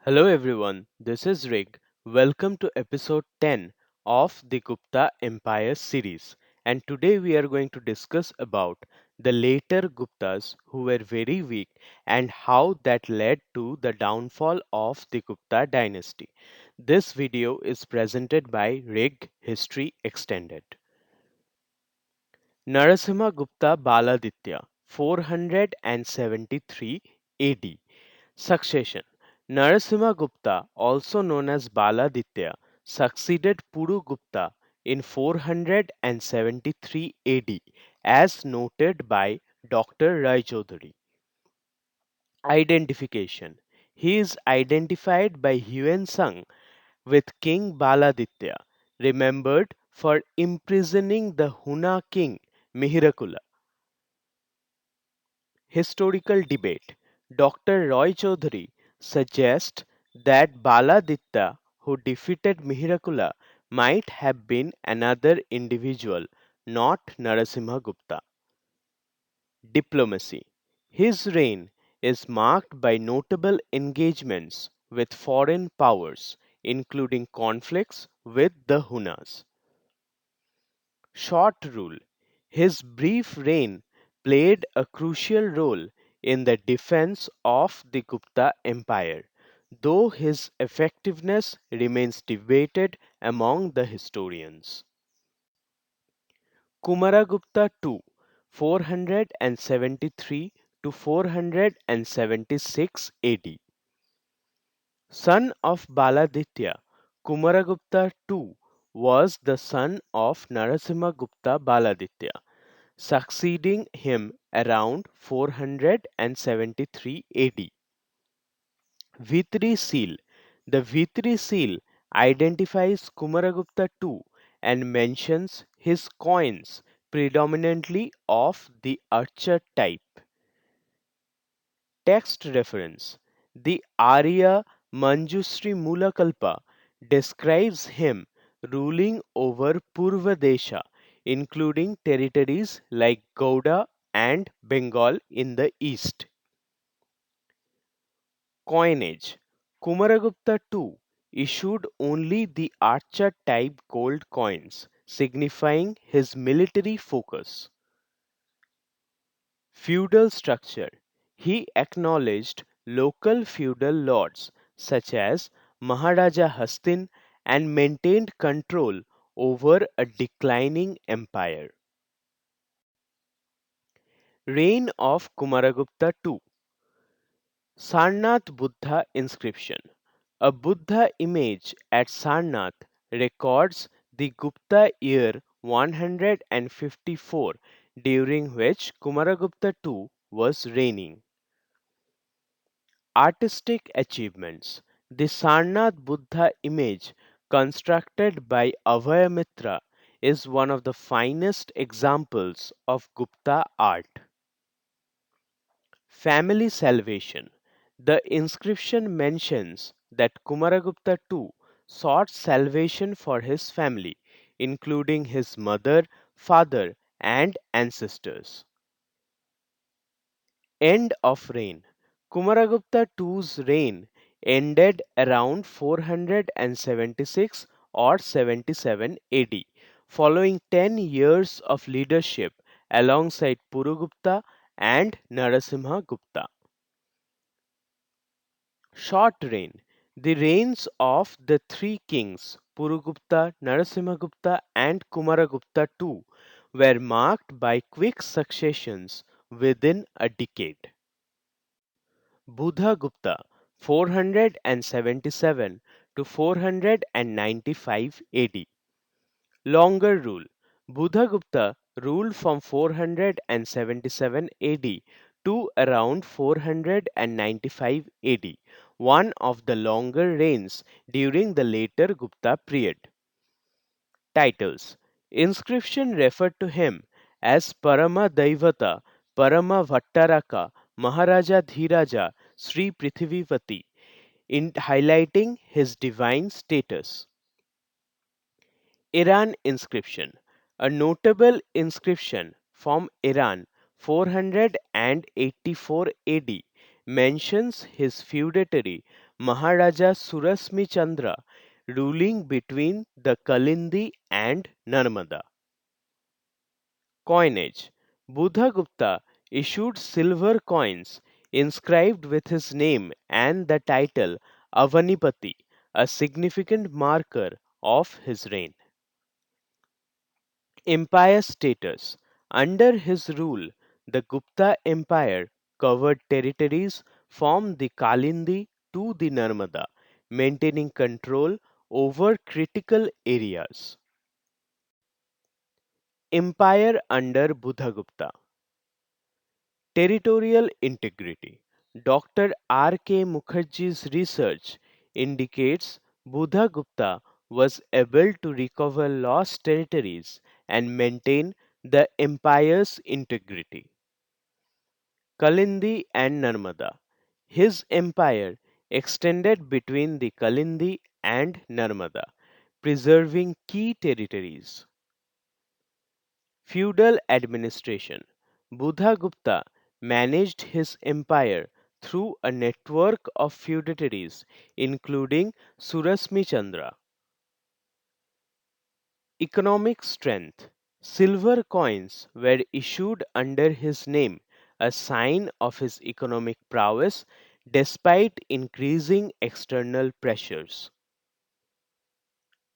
Hello everyone, this is Rig. Welcome to episode 10 of the Gupta Empire series. And today we are going to discuss about the later Guptas who were very weak and how that led to the downfall of the Gupta dynasty. This video is presented by Rig History Extended. Narasimha Gupta Baladitya 473 AD. Succession. Narasimha Gupta, also known as Baladitya, succeeded Puru Gupta in 473 AD, as noted by Dr. Raichaudhuri. Identification. He is identified by Huan Sung with King Baladitya, remembered for imprisoning the Huna king Mihirakula. Historical debate. Dr. Roy Chaudhary suggests that Baladitya, who defeated Mihirakula, might have been another individual, not Narasimha Gupta. Diplomacy. His reign is marked by notable engagements with foreign powers, including conflicts with the Hunas. Short rule. His brief reign played a crucial role in the defense of the Gupta Empire, though his effectiveness remains debated among the historians. Kumara Gupta II, 473 to 476 AD. Son of Baladitya, Kumaragupta II was the son of Narasimha Gupta Baladitya, succeeding him around 473 AD. Vitri seal. The Vitri seal identifies Kumaragupta II and mentions his coins predominantly of the archer type. Text reference. The Arya Manjusri Mulakalpa describes him ruling over Purvadesha, including territories like Gauda and Bengal in the east. Coinage. Kumaragupta II issued only the archer type gold coins, signifying his military focus. Feudal structure. He acknowledged local feudal lords such as Maharaja Hastin and maintained control over a declining empire. Reign of Kumaragupta II. Sarnath Buddha inscription. A Buddha image at Sarnath records the Gupta year 154, during which Kumaragupta II was reigning. Artistic achievements. The Sarnath Buddha image, constructed by Abhayamitra, is one of the finest examples of Gupta art. Family salvation. The inscription mentions that Kumaragupta II sought salvation for his family, including his mother, father, and ancestors. End of reign. Kumaragupta II's reign ended around 476 or 77 AD, following 10 years of leadership alongside Purugupta and Narasimha Gupta. Short reign. The reigns of the three kings, Purugupta, Narasimhagupta, and Kumaragupta II, were marked by quick successions within a decade. Budha Gupta, 477 to 495 AD. Longer rule. Budha Gupta ruled from 477 AD to around 495 AD, one of the longer reigns during the later Gupta period. Titles. Inscription referred to him as Parama Daivata, Parama Vattaraka, Maharaja Dhiraja, Sri Prithivipati, in highlighting his divine status. Iran inscription. A notable inscription from Iran 484 AD mentions his feudatory Maharaja Surasmi Chandra, ruling between the Kalindi and Narmada. Coinage: Budha Gupta issued silver coins inscribed with his name and the title Avanipati, a significant marker of his reign. Empire status: under his rule, the Gupta Empire covered territories from the Kalindi to the Narmada, maintaining control over critical areas. Empire under Budha Gupta. Territorial integrity. Dr. R. K. Mukherjee's research indicates Budha Gupta was able to recover lost territories and maintain the empire's integrity. Kalindi and Narmada. His empire extended between the Kalindi and Narmada, preserving key territories. Feudal administration. Budha Gupta managed his empire through a network of feudatories, including Surasmi Chandra. Economic strength. Silver coins were issued under his name, a sign of his economic prowess despite increasing external pressures.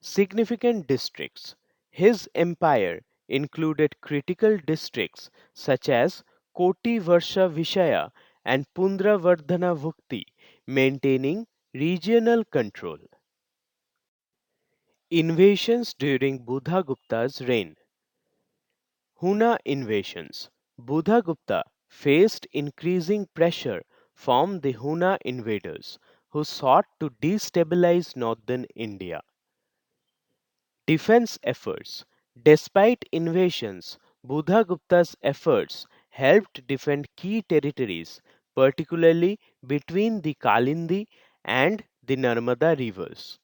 Significant districts. His empire included critical districts such as Koti Varsha Vishaya and Pundravardhana Vukti, maintaining regional control. Invasions during Budha Gupta's reign. Huna invasions. Budha Gupta faced increasing pressure from the Huna invaders who sought to destabilize northern India. Defense efforts. Despite invasions, Budha Gupta's efforts helped defend key territories, particularly between the Kalindi and the Narmada rivers.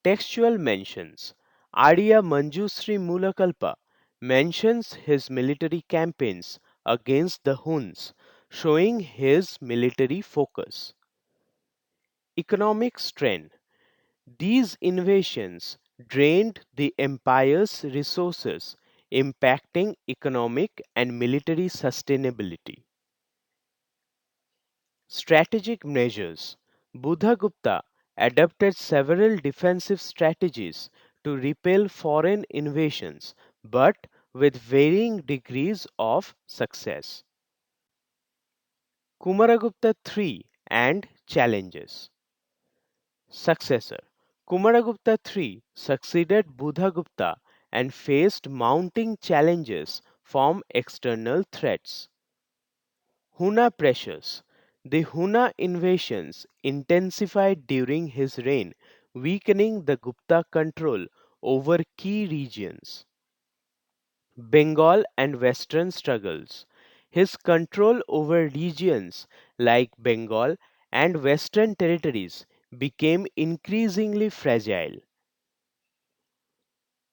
Textual mentions. Arya Manjusri Mulakalpa mentions his military campaigns against the Huns, showing his military focus. Economic strength. These invasions drained the empire's resources, impacting economic and military sustainability. Strategic measures. Budha Gupta adopted several defensive strategies to repel foreign invasions, but with varying degrees of success. Kumara Gupta III and challenges. Successor. Kumaragupta III succeeded Budha Gupta and faced mounting challenges from external threats. Huna pressures. The Huna invasions intensified during his reign, weakening the Gupta control over key regions. Bengal and Western struggles. His control over regions like Bengal and Western territories became increasingly fragile.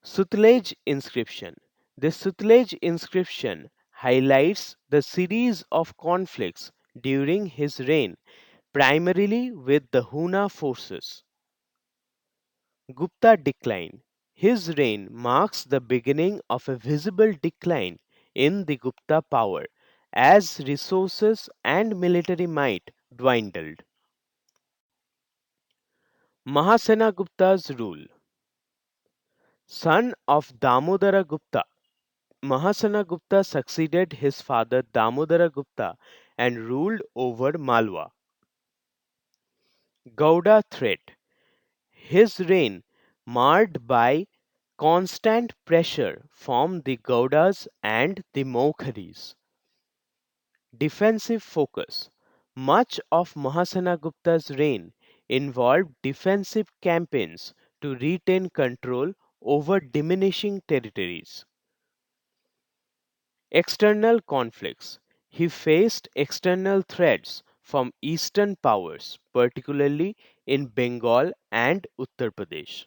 Sutlej inscription. The Sutlej inscription highlights the series of conflicts during his reign, primarily with the Huna forces. Gupta decline. His reign marks the beginning of a visible decline in the Gupta power as resources and military might dwindled. Mahasena Gupta's rule. Son of Damodara Gupta, Mahasena Gupta succeeded his father Damodara Gupta and ruled over Malwa. Gauda threat. His reign marred by constant pressure from the Gaudas and the Maukharis. Defensive focus. Much of Mahasena Gupta's reign involved defensive campaigns to retain control over diminishing territories. External conflicts. He faced external threats from eastern powers, particularly in Bengal and Uttar Pradesh.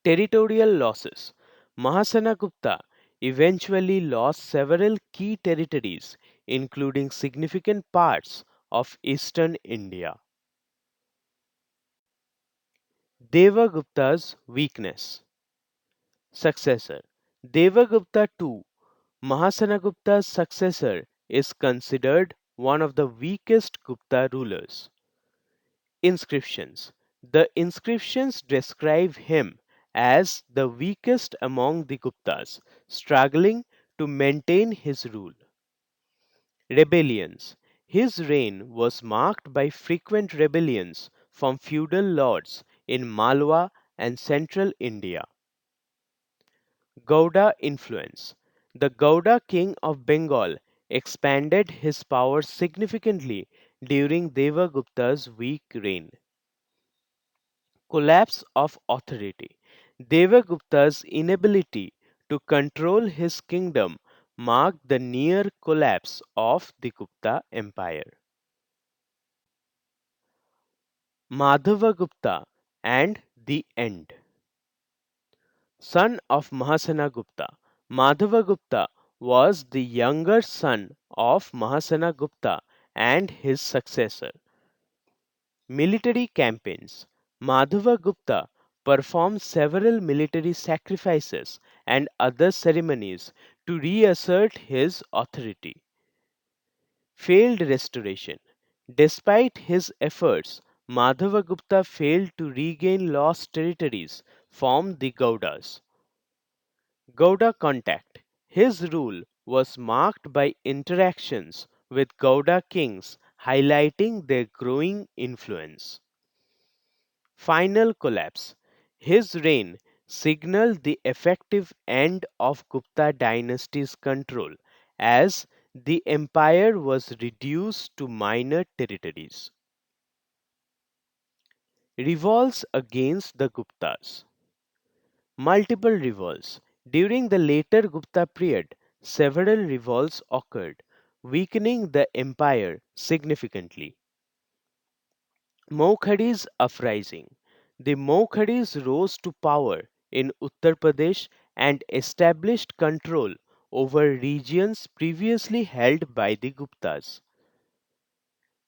Territorial losses. Mahasena Gupta eventually lost several key territories, including significant parts of eastern India. Devagupta's weakness. Successor. Devagupta II, Mahasenagupta's successor, is considered one of the weakest Gupta rulers. Inscriptions. The inscriptions describe him as the weakest among the Guptas, struggling to maintain his rule. Rebellions. His reign was marked by frequent rebellions from feudal lords in Malwa and central India. Gauda influence. The Gauda king of Bengal expanded his power significantly during Devagupta's weak reign. Collapse of authority. Devagupta's inability to control his kingdom marked the near collapse of the Gupta Empire. Madhavagupta and the end. Son of Mahasena Gupta, Madhavagupta was the younger son of Mahasena Gupta and his successor. Military campaigns. Madhavagupta performed several military sacrifices and other ceremonies to reassert his authority. Failed restoration. Despite his efforts, Madhavagupta failed to regain lost territories from the Gaudas. Gauda contact. His rule was marked by interactions with Gauda kings, highlighting their growing influence. Final collapse. His reign signaled the effective end of Gupta dynasty's control as the empire was reduced to minor territories. Revolts against the Guptas. Multiple revolts. During the later Gupta period, several revolts occurred, weakening the empire significantly. Maukharis uprising. The Maukharis rose to power in Uttar Pradesh and established control over regions previously held by the Guptas.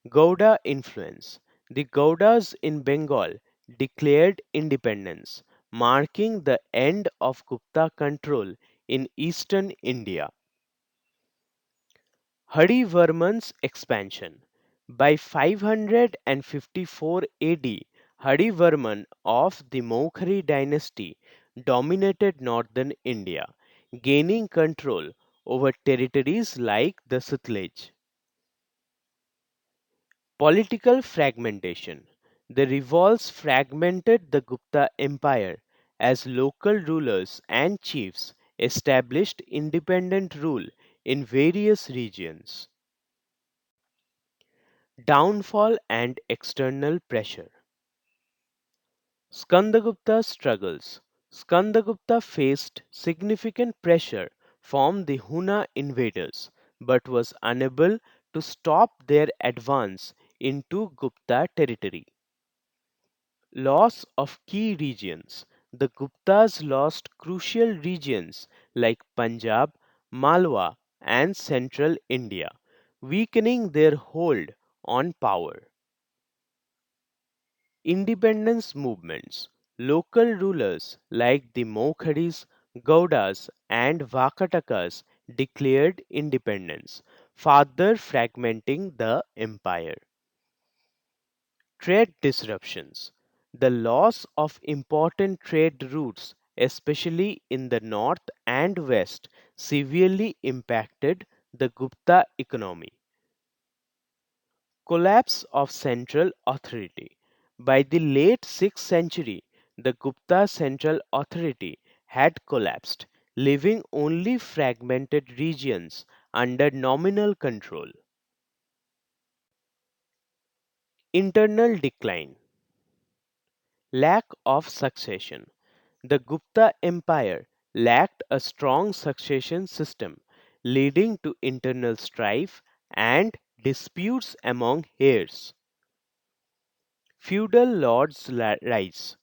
Gauda influence. The Gaudas in Bengal declared independence, marking the end of Gupta control in eastern India. Harivarman's expansion. By 554 AD, Harivarman of the Maukhari dynasty dominated northern India, gaining control over territories like the Sutlej. Political fragmentation. The revolts fragmented the Gupta Empire as local rulers and chiefs established independent rule in various regions. Downfall and external pressure. Skandagupta struggles. Skandagupta faced significant pressure from the Huna invaders but was unable to stop their advance into Gupta territory. Loss of key regions. The Guptas lost crucial regions like Punjab, Malwa, and central India, weakening their hold on power. Independence movements. Local rulers like the Maukharis, Gaudas, and Vakatakas declared independence, further fragmenting the empire. Trade disruptions. The loss of important trade routes, especially in the north and west, severely impacted the Gupta economy. Collapse of central authority. By the late 6th century, the Gupta central authority had collapsed, leaving only fragmented regions under nominal control. Internal decline. Lack of succession. The Gupta Empire lacked a strong succession system, leading to internal strife and disputes among heirs. Feudal lords rise.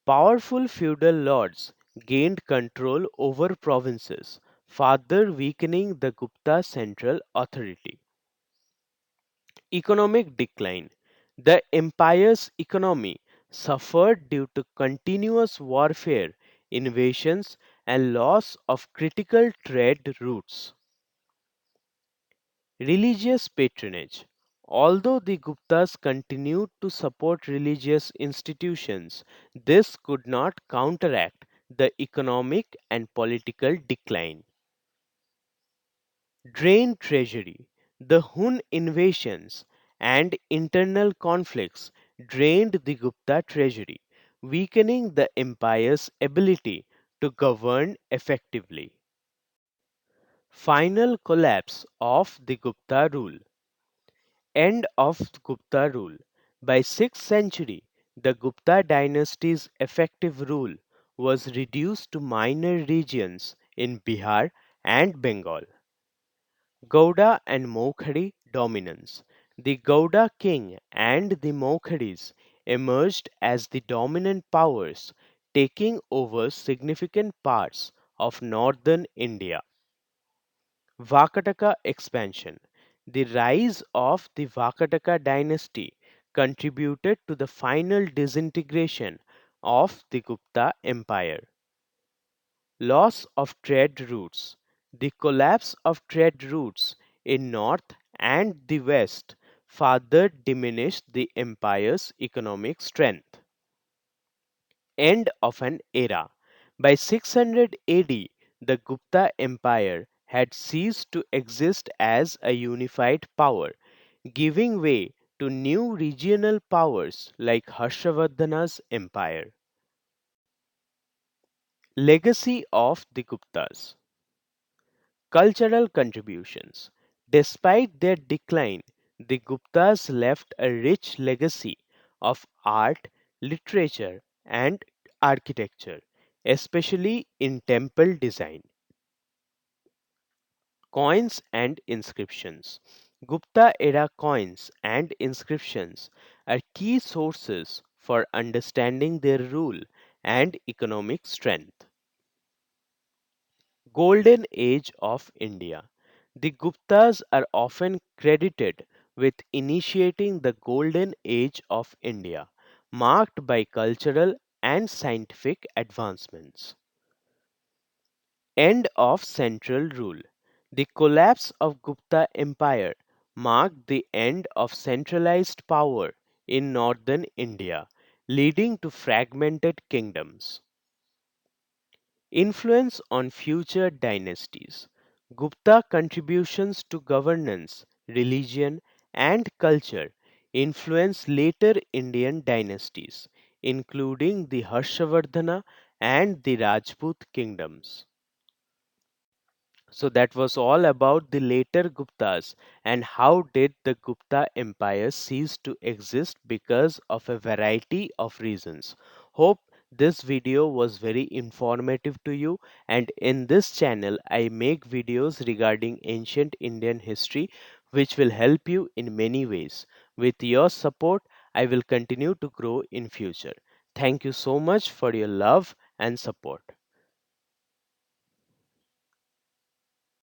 Powerful feudal lords gained control over provinces, further weakening the Gupta central authority. Economic decline. The empire's economy suffered due to continuous warfare, invasions, and loss of critical trade routes. Religious patronage. Although the Guptas continued to support religious institutions, this could not counteract the economic and political decline. Drained treasury. The Hun invasions and internal conflicts drained the Gupta treasury, weakening the empire's ability to govern effectively. Final collapse of the Gupta rule. End of Gupta rule. By 6th century, the Gupta dynasty's effective rule was reduced to minor regions in Bihar and Bengal. Gauda and Maukhari dominance. The Gauda king and the Maukharis emerged as the dominant powers, taking over significant parts of northern India. Vakataka expansion. The rise of the Vakataka dynasty contributed to the final disintegration of the Gupta Empire. Loss of trade routes. The collapse of trade routes in north and the west further diminished the empire's economic strength. End of an era. By 600 AD, the Gupta Empire had ceased to exist as a unified power, giving way to new regional powers like Harshavardhana's empire. Legacy of the Guptas. Cultural contributions. Despite their decline, the Guptas left a rich legacy of art, literature, and architecture, especially in temple design. Coins and inscriptions. Gupta era coins and inscriptions are key sources for understanding their rule and economic strength. Golden Age of India. The Guptas are often credited with initiating the Golden Age of India, marked by cultural and scientific advancements. End of central rule. The collapse of Gupta Empire marked the end of centralized power in northern India, leading to fragmented kingdoms. Influence on future dynasties. Gupta contributions to governance, religion, and culture influenced later Indian dynasties, including the Harshavardhana and the Rajput kingdoms. So that was all about the later Guptas and how did the Gupta empire cease to exist because of a variety of reasons. Hope this video was very informative to you, and in this channel I make videos regarding ancient Indian history which will help you in many ways. With your support I will continue to grow in future. Thank you so much for your love and support.